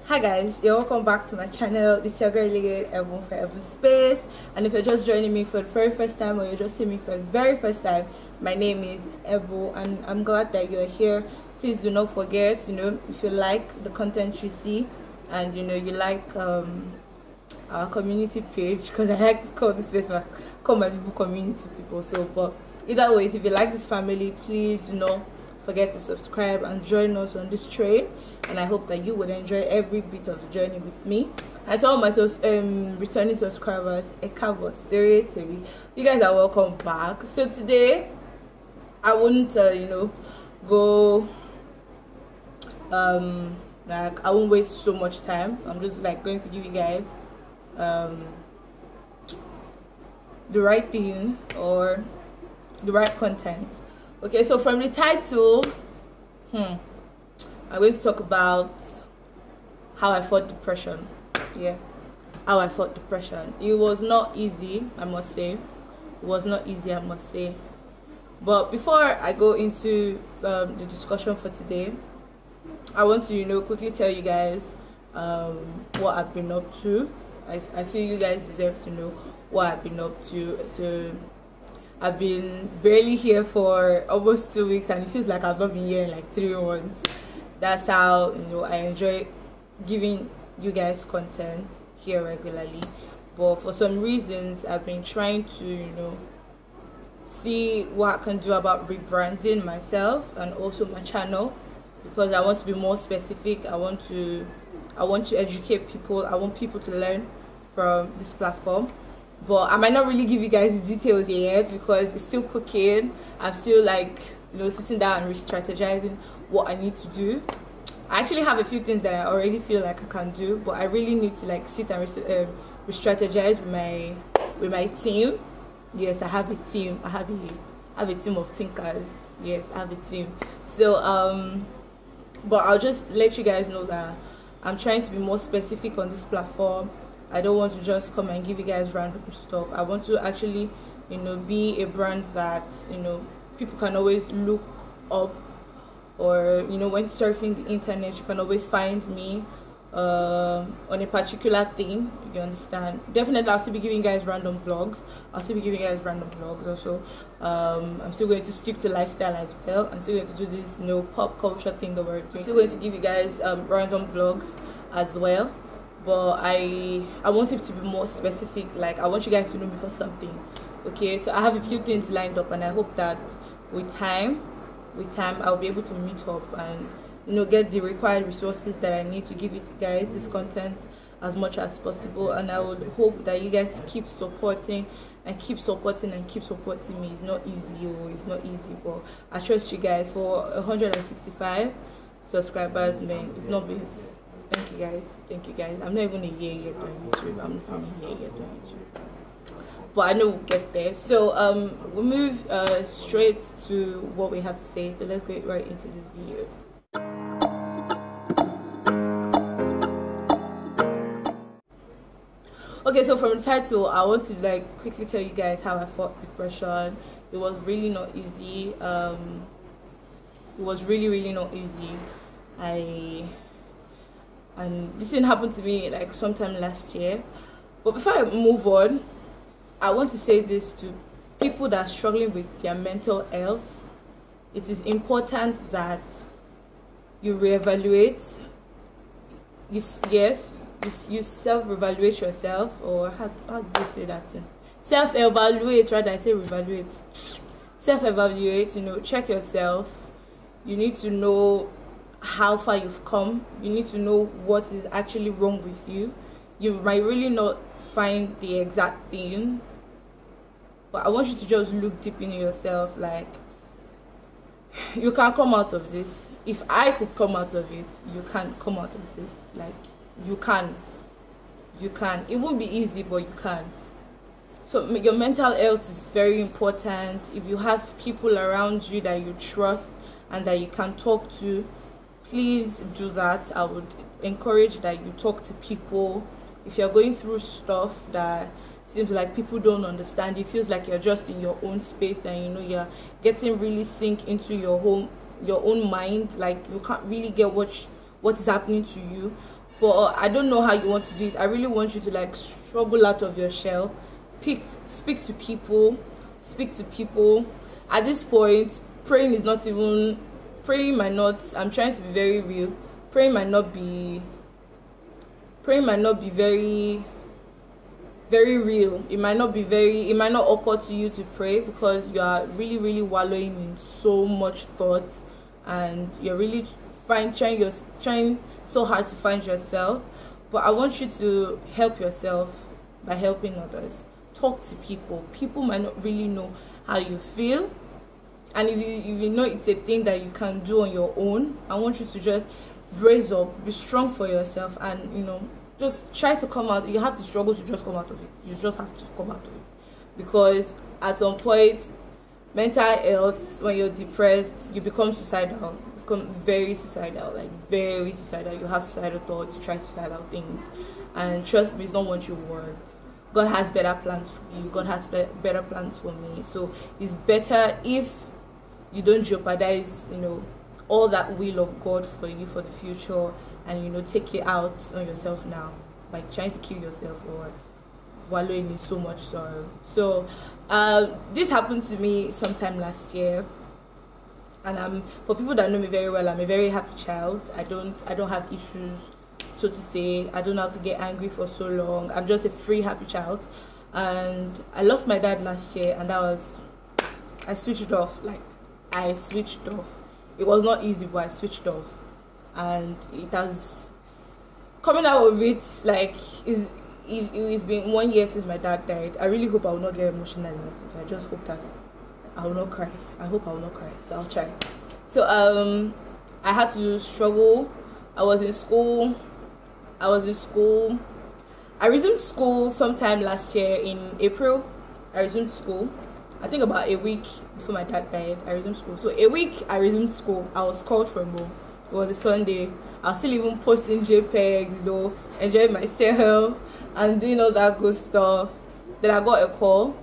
Hi guys, you're welcome back to my channel. It's your girl Evan for Evan Space, and if you're just joining me for the very first time or you're just seeing me for the very first time, my name is Evo and I'm glad that you're here. Please do not forget, if you like the content you see and you like our community page, because I like to call this space call my people community people. So but either way, if you like this family, please do not forget to subscribe and join us on this train, and I hope that you would enjoy every bit of the journey with me. And to all my returning subscribers, you guys are welcome back. So today I wouldn't go like I won't waste so much time. I'm just like going to give you guys the right thing or the right content. Okay, so from the title, I'm going to talk about how I fought depression. Yeah, how I fought depression. It was not easy, I must say. It was not easy, I must say. But before I go into the discussion for today, I want to quickly tell you guys what I've been up to. I feel you guys deserve to know what I've been up to. So I've been barely here for almost 2 weeks, and it feels like I've not been here in like 3 months. That's how I enjoy giving you guys content here regularly. But for some reasons, I've been trying to see what I can do about rebranding myself and also my channel, because I want to be more specific. I want to educate people. I want people to learn from this platform. But I might not really give you guys the details yet because it's still cooking. I'm still like sitting down and re-strategizing what I need to do. I actually have a few things that I already feel like I can do, but I really need to like sit and re-strategize with my team. Yes, I have a team. I have a team of thinkers. Yes, I have a team. So but I'll just let you guys know that I'm trying to be more specific on this platform. I don't want to just come and give you guys random stuff. I want to actually be a brand that people can always look up, or when surfing the internet you can always find me on a particular thing. You understand? Definitely I'll still be giving you guys random vlogs. Also I'm still going to stick to lifestyle as well. I'm still going to do this pop culture thing that we're doing. I'm still going to give you guys random vlogs as well, but I want it to be more specific. Like I want you guys to know me for something. Okay, so I have a few things lined up, and I hope that with time I'll be able to meet up and get the required resources that I need to give you guys this content as much as possible. And I would hope that you guys keep supporting me. It's not easy, but I trust you guys. For 165 subscribers, man, it's not been. Thank you guys. I'm not even a year yet on YouTube. But I know we'll get there. So we'll move straight to what we have to say. So let's get right into this video. Okay, so from the title, I want to quickly tell you guys how I fought depression. It was really not easy. It was really not easy. And this didn't happen to me like sometime last year. But before I move on, I want to say this to people that are struggling with their mental health. It is important that you reevaluate. You self-evaluate yourself, or how do you say that thing? Self-evaluate, rather. I say reevaluate. Self-evaluate. Check yourself. You need to know how far you've come. You need to know what is actually wrong with you. You might really not find the exact thing, but I want you to just look deep in yourself. Like, you can come out of this. If I could come out of it, you can come out of this. Like, you can. It won't be easy, but you can. So your mental health is very important. If you have people around you that you trust and that you can talk to, please do that. I would encourage that you talk to people. If you're going through stuff that seems like people don't understand, it feels like you're just in your own space, and you're getting really sink into your own mind, like you can't really get what is happening to you, But I don't know how you want to do it. I really want you to like struggle out of your shell, speak to people, At this point, praying is not even, praying might not, I'm trying to be very real, praying might not be very, very real. It might not occur to you to pray because you are really, really wallowing in so much thought, and you're really trying so hard to find yourself. But I want you to help yourself by helping others. Talk to people. People might not really know how you feel, and if you know it's a thing that you can do on your own, I want you to just brace up, be strong for yourself, and just try to come out. You have to struggle to just come out of it. You just have to come out of it, because at some point, mental health, when you're depressed, you become suicidal. You become very suicidal, like very suicidal. You have suicidal thoughts, you try suicidal things, and trust me, it's not what you want. God has better plans for you. God has better plans for me. So it's better if you don't jeopardize, all that will of God for you for the future, and take it out on yourself now by trying to kill yourself or wallowing in so much sorrow. So this happened to me sometime last year, and for people that know me very well, I'm a very happy child. I don't have issues, so to say. I don't know how to get angry for so long. I'm just a free, happy child. And I lost my dad last year, and I switched off. It was not easy, but I switched off. And it has, coming out of it, it's been 1 year since my dad died. I really hope I will not get emotional in it. I just hope that I will not cry. I hope I will not cry, so I'll try. So I had to struggle. I was in school. I resumed school sometime last year in April. I resumed school. I think about a week before my dad died, I resumed school. So a week I resumed school. I was called from home. It was a Sunday. I was still even posting JPEGs, enjoying myself and doing all that good stuff. Then I got a call.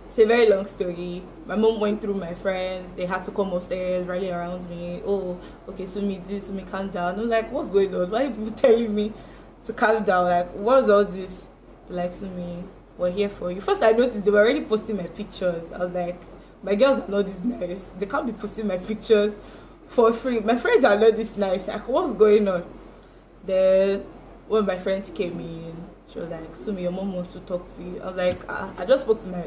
It's a very long story. My mom went through my friends. They had to come upstairs, rally around me. Oh, okay, Sumi, calm down. I'm like, what's going on? Why are people telling me to calm down? Like, what's all this? Like, Sumi, we're here for you. First, I noticed they were already posting my pictures. I was like, my girls are not this nice. They can't be posting my pictures for free. My friends are not this nice. Like, what's going on? Then, when my friends came in, she was like, Sumi, your mom wants to talk to you. I was like, I just spoke to my...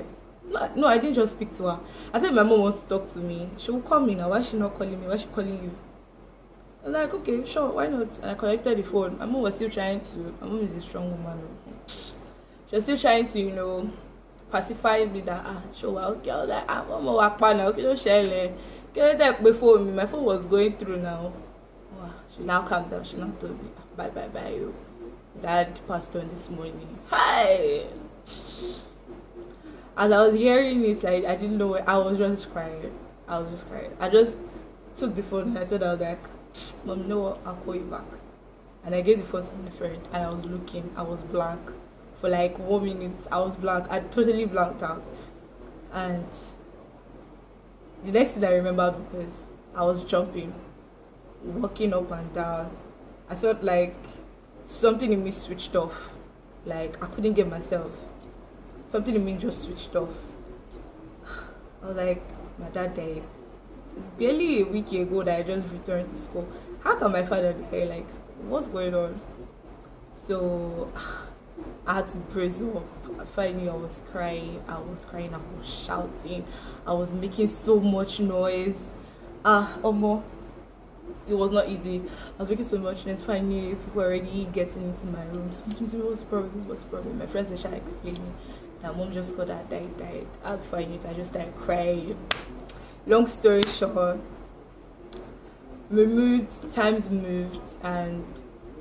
No, I didn't just speak to her. I said my mom wants to talk to me. She will call me now. Why is she not calling me? Why is she calling you? I was like, okay, sure, why not? And I connected the phone. My mom was still trying to... My mom is a strong woman. She was still trying to, pacify me that, sure, okay. I was like, mama, walk now. Okay, don't share. Get that before me. My phone was going through now. Wow. She now calmed down. She now told me, bye, you. Dad passed on this morning. Hi! As I was hearing it, like, I didn't know what, I was just crying. I just took the phone and I told her, I was like, Mom, you know what, I'll call you back. And I gave the phone to my friend, and I was looking, I was blank. For like 1 minute, I was blank. I totally blanked out. And the next thing I remembered was I was jumping, walking up and down. I felt like something in me switched off. Like, I couldn't get myself. Something in me just switched off. I was like, my dad died. It's barely a week ago that I just returned to school. How can my father die? Like, what's going on? So I had to brace up. Finally, I was crying, I was shouting, I was making so much noise. It was not easy. I was making so much noise. Finally, people were already getting into my room. What's the problem? My friends were trying to explain me. My mom just got that died. I just started crying. Long story short, times moved, and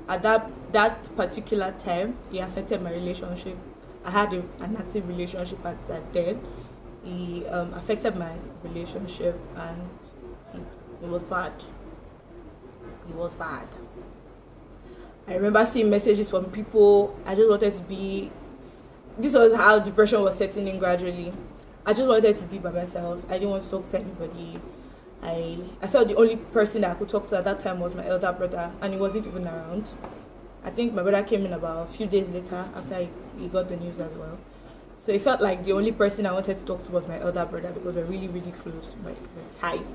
at that particular time, it affected my relationship. I had an active relationship at that then. It affected my relationship, and it was bad. I remember seeing messages from people. I just wanted to be... This was how depression was setting in gradually. I just wanted to be by myself. I didn't want to talk to anybody. I felt the only person that I could talk to at that time was my elder brother, and he wasn't even around. I think my brother came in about a few days later after he got the news as well. So it felt like the only person I wanted to talk to was my elder brother, because we're really, really close, like we're tight.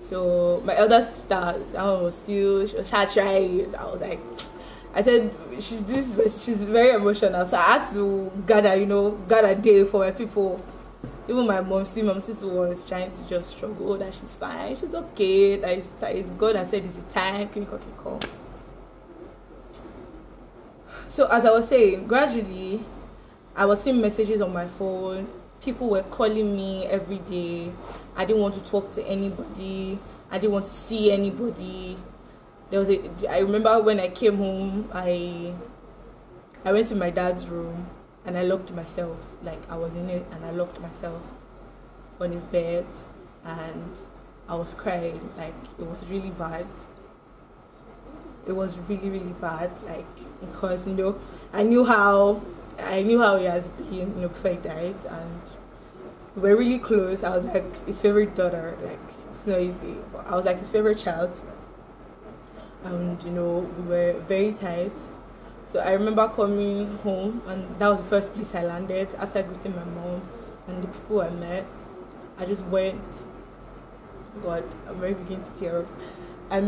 So my elder sister, I was still, she was trying. I was like, I said, she's very emotional, so I had to gather day for my people. Even my mom too was trying to just struggle that she's fine, she's okay, that it's God that said it's the time, can you call. So as I was saying, gradually, I was seeing messages on my phone. People were calling me every day. I didn't want to talk to anybody. I didn't want to see anybody. I remember when I came home, I went to my dad's room and I locked myself. Like, I was in it and I locked myself on his bed and I was crying. Like, it was really bad. It was really, really bad. Like, because I knew how he has been, before he died, and we were really close. I was like his favorite daughter. Like, it's not easy, but I was like his favorite child. And we were very tight. So I remember coming home, and that was the first place I landed after greeting my mom and the people I met. I just went. God, I'm very beginning to tear up. I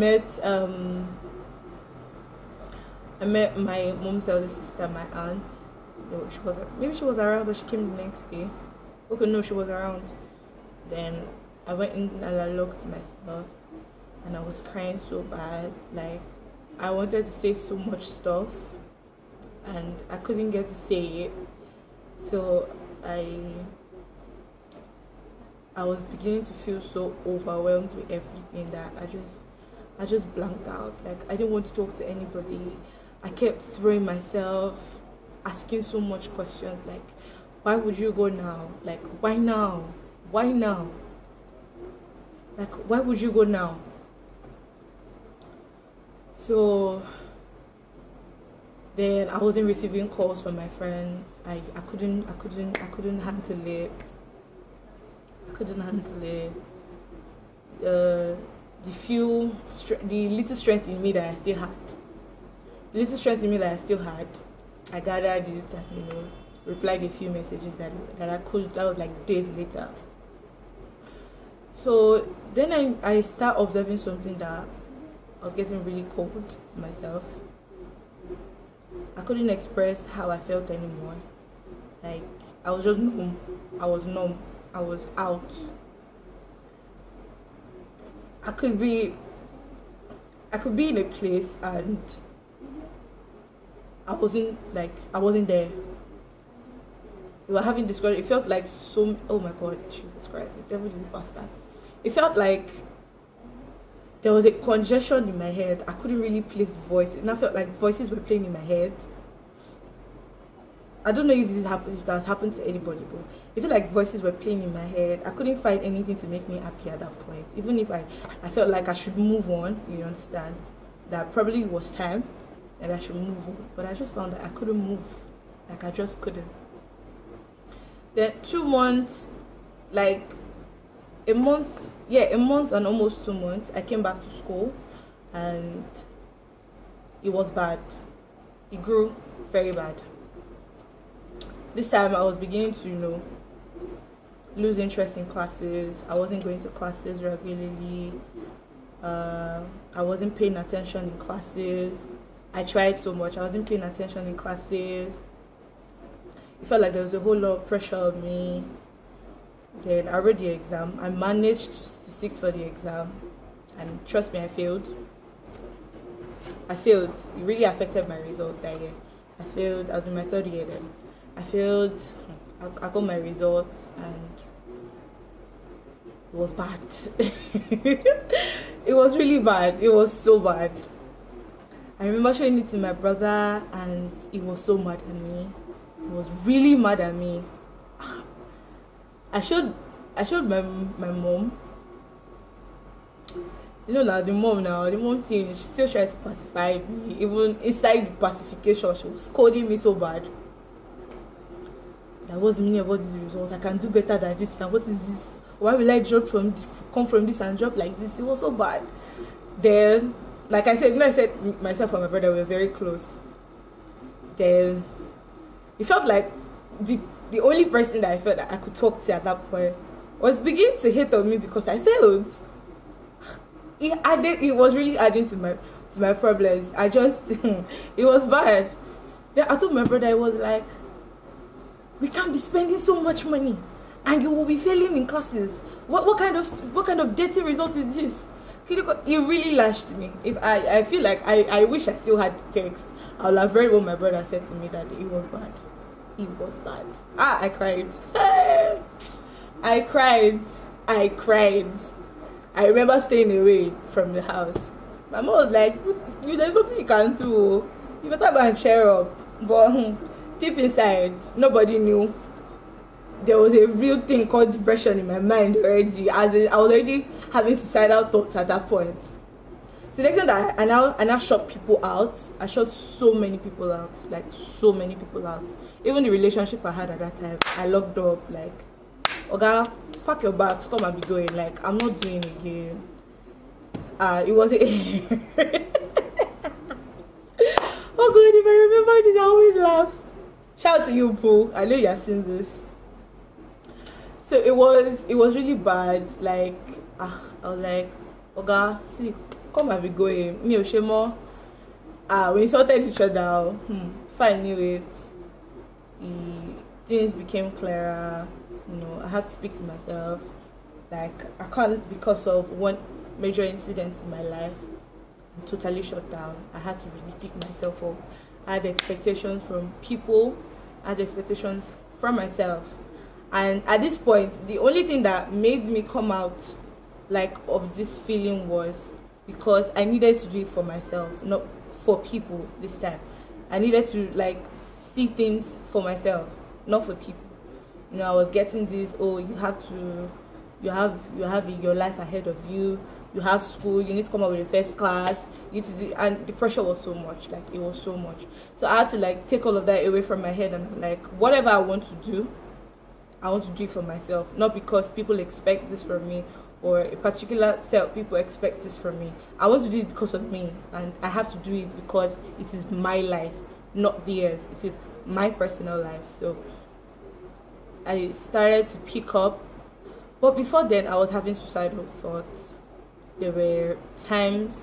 met my mom's elder sister, my aunt. Maybe she was around, but she came the next day. Okay, no, she was around. Then I went in and I locked myself, and I was crying so bad. Like, I wanted to say so much stuff, and I couldn't get to say it. So I was beginning to feel so overwhelmed with everything that I just blanked out. Like, I didn't want to talk to anybody. I kept throwing myself, asking so much questions, like, why would you go now? Like, why now? Why now? Like, why would you go now? So then I wasn't receiving calls from my friends. I couldn't handle it. I couldn't handle it. The little strength in me that I still had, I gathered it and replied a few messages that was like days later. So then I start observing something, that I was getting really cold to myself. I couldn't express how I felt anymore. Like, I was just numb. I was numb. I was out. I could be in a place and I wasn't there. We were having discussion. It felt like oh my God, Jesus Christ, the devil is a bastard. It felt like there was a congestion in my head. I couldn't really place the voice, and I felt like voices were playing in my head. I don't know if if that has happened to anybody, but I feel like voices were playing in my head. I couldn't find anything to make me happy at that point. Even if I felt like I should move on, you understand, that probably was time and I should move on. But I just found that I couldn't move. Like, I just couldn't. Then 2 months, like a month and almost 2 months, I came back to school and it was bad. It grew very bad. This time I was beginning to, lose interest in classes. I wasn't going to classes regularly. I wasn't paying attention in classes. I tried so much. I wasn't paying attention in classes. It felt like there was a whole lot of pressure on me. Then I wrote the exam. I managed to sit for the exam. And trust me, I failed. It really affected my result that year. I failed. I was in my 3rd year then. I failed. I got my results and it was bad. It was really bad. It was so bad. I remember showing it to my brother and he was so mad at me. He was really mad at me. I showed my mom. The mom thing, she still tried to pacify me. Even inside the pacification, she was scolding me so bad. That was meaning about this result. I can do better than this now. What is this? Why will I come from this and drop like this? It was so bad. Then, like I said, I said myself and my brother were very close. Then it felt like the only person that I felt that I could talk to at that point was beginning to hate on me because I failed. It was really adding to my problems. I just it was bad. Then I told my brother, I was like, we can't be spending so much money and you will be failing in classes. What kind of dirty result is this? He really lashed me. If I feel like I wish I still had the text. I would have read what my brother said to me that it was bad. It was bad. I cried. I cried. I remember staying away from the house. My mom was like, there's nothing you can do. You better go and cheer up. But deep inside, nobody knew. There was a real thing called depression in my mind already. I was already having suicidal thoughts at that point. So the next time that I now shut people out. I shut so many people out. Like, so many people out. Even the relationship I had at that time, I locked up. Like, Oga, pack your bags, come and be going. Like, I'm not doing it again. It was a oh god, if I remember this, I always laugh. Shout out to you, Pooh. I know you have seen this. So it was really bad. Like, I was like, Oga, see, come and be going. Me Oshemo. We insulted each other. Fine, knew it. Things became clearer. I had to speak to myself. Like, I can't, because of one major incident in my life, I'm totally shut down. I had to really pick myself up. I had expectations from people. I had expectations from myself. And at this point, the only thing that made me come out like of this feeling was because I needed to do it for myself, not for people this time. I needed to like see things for myself, not for people. I was getting this, you have your life ahead of you. You have school, you need to come up with the first class, you need to do, and the pressure was so much, like it was so much. So I had to like take all of that away from my head and like whatever I want to do, I want to do it for myself, not because people expect this from me or a particular set of people expect this from me. I want to do it because of me, and I have to do it because it is my life, not theirs. It is my personal life. So I started to pick up, but before then I was having suicidal thoughts. There were times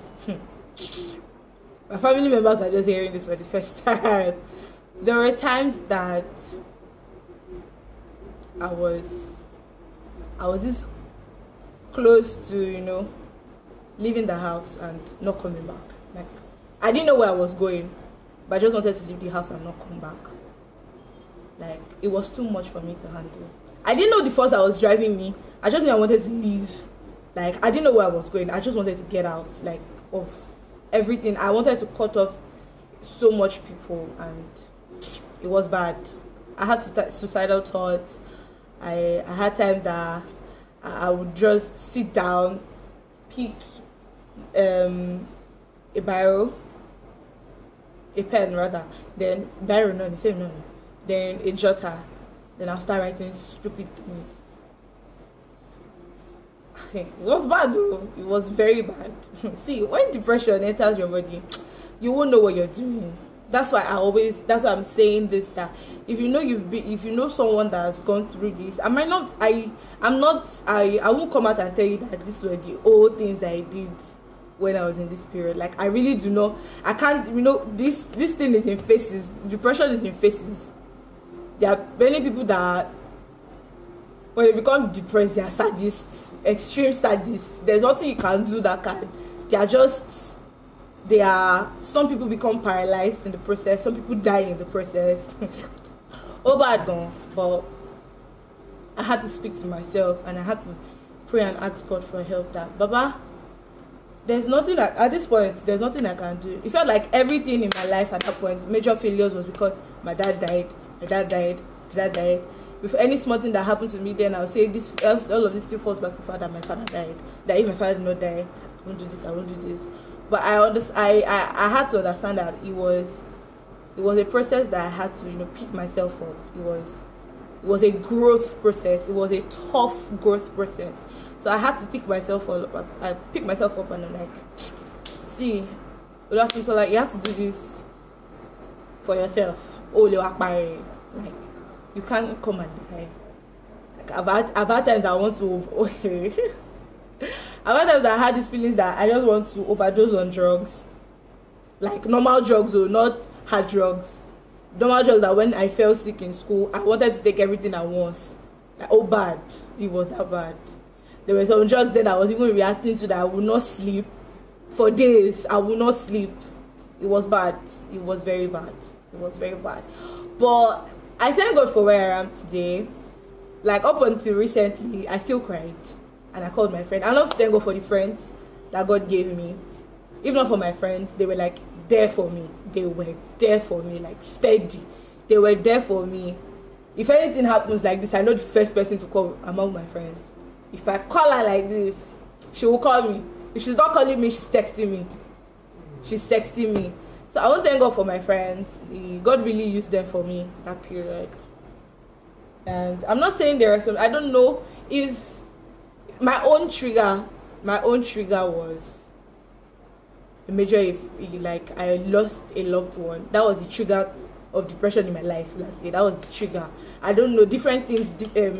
my family members are just hearing this for the first time. There were times that I was this close to leaving the house and not coming back. Like, I didn't know where I was going, but I just wanted to leave the house and not come back. Like, it was too much for me to handle. I didn't know the force that was driving me. I just knew I wanted to leave. Like, I didn't know where I was going. I just wanted to get out, like, of everything. I wanted to cut off so much people, and it was bad. I had suicidal thoughts. I had times that I would just sit down, pick a biro, a pen rather, then biro, no, the same, no, then a jotter, then I'll start writing stupid things. It was bad though. It was very bad. See, when depression enters your body, you won't know what you're doing. That's why I'm saying this, that if you know someone that has gone through this, I won't come out and tell you that these were the old things that I did when I was in this period. Like, I really do not. I can't. This thing is in phases. Depression is in phases. There are many people that, when they become depressed, they are sadists, extreme sadists. There's nothing you can do that can. Some people become paralyzed in the process. Some people die in the process. Oh, bad no. But I had to speak to myself, and I had to pray and ask God for help. That Baba, there's nothing at this point. There's nothing I can do. It felt like everything in my life at that point, major failures, was because my dad died. My dad died. My dad died. If any small thing that happened to me, then I'll say this. All of this still falls back to father. My father died. That if my father did not die, I won't do this. I won't do this. But I had to understand that it was a process that I had to pick myself up. It It was a growth process. It was a tough growth process. So I had to pick myself up. I picked myself up and I'm like, see, so like you have to do this for yourself. Oh, like you can't come and die. Like I've had times that I want to okay. I've had times that I had these feelings that I just want to overdose on drugs. Like normal drugs or not hard drugs. Normal drugs that when I fell sick in school, I wanted to take everything at once. Like, oh bad. It was that bad. There were some drugs that I was even reacting to that I would not sleep. For days, I would not sleep. It was bad. It was very bad. It was very bad. But I thank God for where I am today. Like up until recently, I still cried. And I called my friend. I love to thank God for the friends that God gave me. If not for my friends, they were like there for me. They were there for me, like steady. They were there for me. If anything happens like this, I know the first person to call among my friends. If I call her like this, she will call me. If she's not calling me, she's texting me. She's texting me. So I want to thank God for my friends. God really used them for me that period. And I'm not saying there are some. I don't know if my own trigger was a major. If like I lost a loved one, that was the trigger of depression in my life last year. That was the trigger. I don't know, different things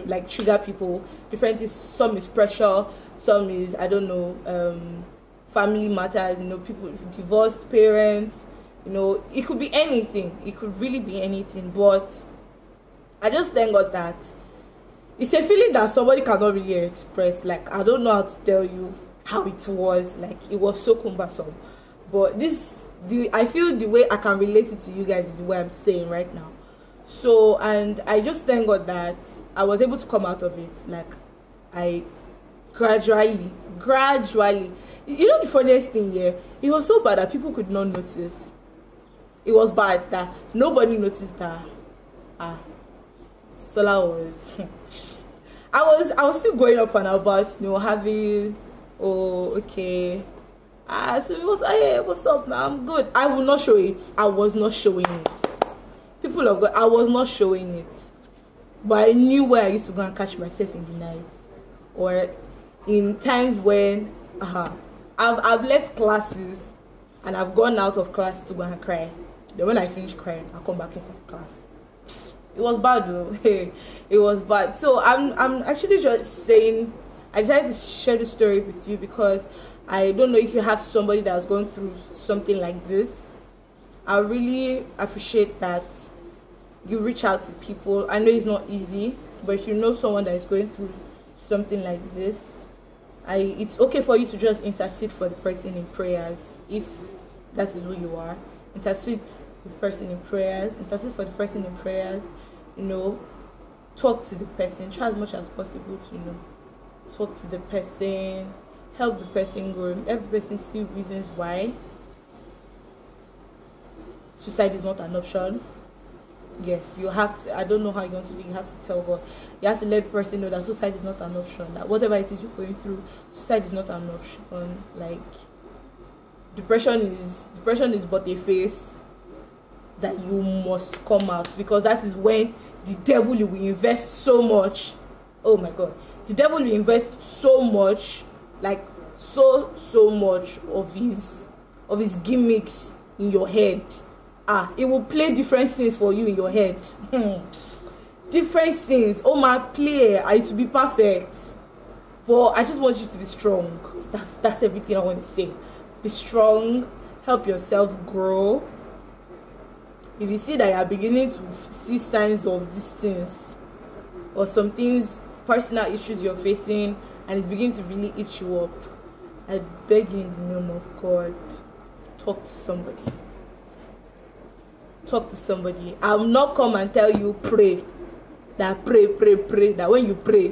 like trigger people. Different things. Some is pressure. Some is I don't know. Family matters. You know, people divorced parents. You know, it could be anything. It could really be anything. But I just thank God that it's a feeling that somebody cannot really express. Like I don't know how to tell you how it was. Like it was so cumbersome. But I feel the way I can relate it to you guys is what I'm saying right now. So, and I just thank God that I was able to come out of it. Like, I gradually, you know the funniest thing here? It was so bad that people could not notice. It was bad that nobody noticed that, Sola was, I was still going up and about, you know, having, oh, okay, so it was, hey, what's up now? I'm good. I will not show it. I was not showing it. People of God, I was not showing it. But I knew where I used to go and catch myself in the night. Or in times when I've left classes and I've gone out of class to go and cry. Then when I finish crying, I'll come back inside class. It was bad though. It was bad. So I'm actually just saying, I decided to share the story with you because I don't know if you have somebody that's going through something like this. I really appreciate that you reach out to people. I know it's not easy, but if you know someone that is going through something like this, it's okay for you to just intercede for the person in prayers. If that is who you are, intercede for the person in prayers. Intercede for the person in prayers. You know, talk to the person. Try as much as possible to talk to the person. Help the person grow. Help the person see reasons why suicide is not an option. Yes, you have to. I don't know how you're going to do it. You have to tell God. You have to let the person know that suicide is not an option. That whatever it is you're going through, suicide is not an option. Like depression is but a phase that you must come out, because that is when the devil will invest so much. Oh my God, the devil will invest so much, like so much of his gimmicks in your head. It will play different scenes for you in your head. Different scenes. Oh my, play. It will be perfect. But I just want you to be strong. That's everything I want to say. Be strong. Help yourself grow. If you see that you are beginning to see signs of these things, or some things, personal issues you're facing, and it's beginning to really eat you up, I beg you in the name of God, talk to somebody. Talk to somebody. I will not come and tell you pray. That pray. That when you pray,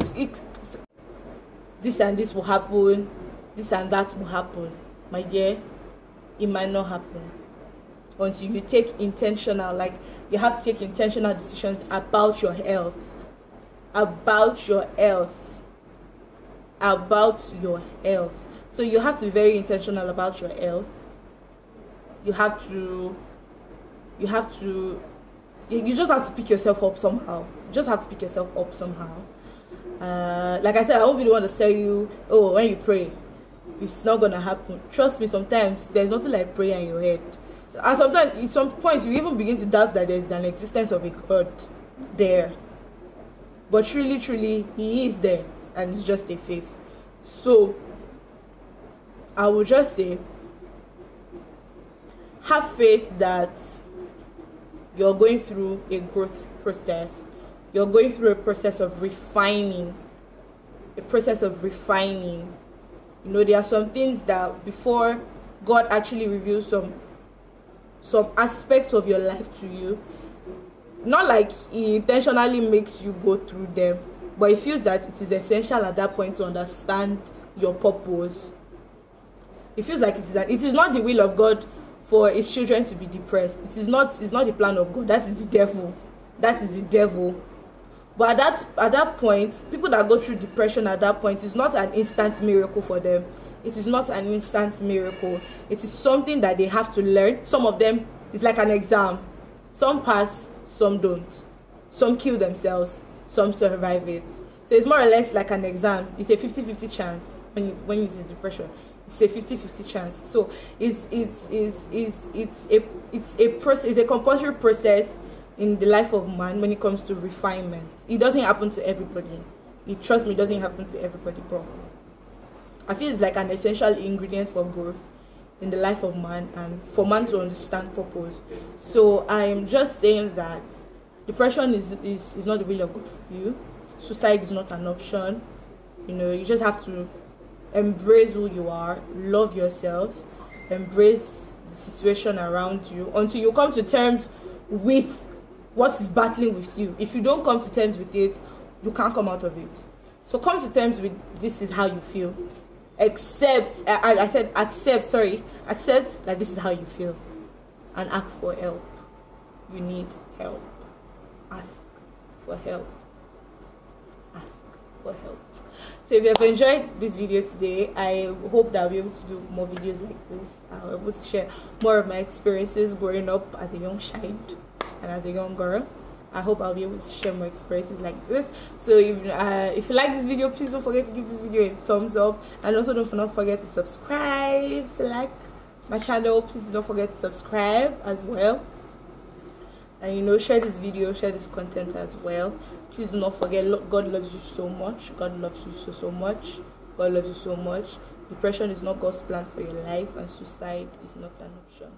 this and this will happen. This and that will happen. My dear, it might not happen until you take intentional. Like you have to take intentional decisions about your health. About your health. So you have to be very intentional about your health. You have to You just have to pick yourself up somehow. You just have to pick yourself up somehow. Like I said, I won't be the one to tell you, oh, when you pray, it's not gonna happen. Trust me, sometimes there's nothing like prayer in your head. And sometimes, at some point, you even begin to doubt that there's an existence of a God there. But truly, truly, He is there, and it's just a face. So, I would just say, have faith that you're going through a growth process. You're going through a process of refining. You know, there are some things that before God actually reveals some aspect of your life to you, not like He intentionally makes you go through them, but He feels that it is essential at that point to understand your purpose. It feels like it is not the will of God for His children to be depressed. It's not the plan of God. That is the devil. But at that point, people that go through depression at that point, is not an instant miracle for them. It is not an instant miracle. It is something that they have to learn. Some of them, it's like an exam. Some pass, some don't. Some kill themselves, some survive it. So it's more or less like an exam. It's a 50-50 chance when you see depression. It's a 50-50 chance. So it's a process. It's a compulsory process in the life of man when it comes to refinement. It doesn't happen to everybody. Trust me, it doesn't happen to everybody, bro. I feel it's like an essential ingredient for growth in the life of man and for man to understand purpose. So I'm just saying that depression is not the will of God for you. Suicide is not an option. You know, you just have to embrace who you are, love yourself, embrace the situation around you until you come to terms with what is battling with you. If you don't come to terms with it, you can't come out of it. So come to terms with this is how you feel. Accept that this is how you feel, and ask for help. You need help. Ask for help. So if you have enjoyed this video today, I hope that I'll be able to do more videos like this. I'll be able to share more of my experiences growing up as a young child and as a young girl. I hope I'll be able to share more experiences like this. So if you like this video, please don't forget to give this video a thumbs up, and also don't forget to subscribe. If you like my channel, please don't forget to subscribe as well. And you know, share this video, share this content as well. Please do not forget, God loves you so much. God loves you so much. God loves you so much. Depression is not God's plan for your life, and suicide is not an option.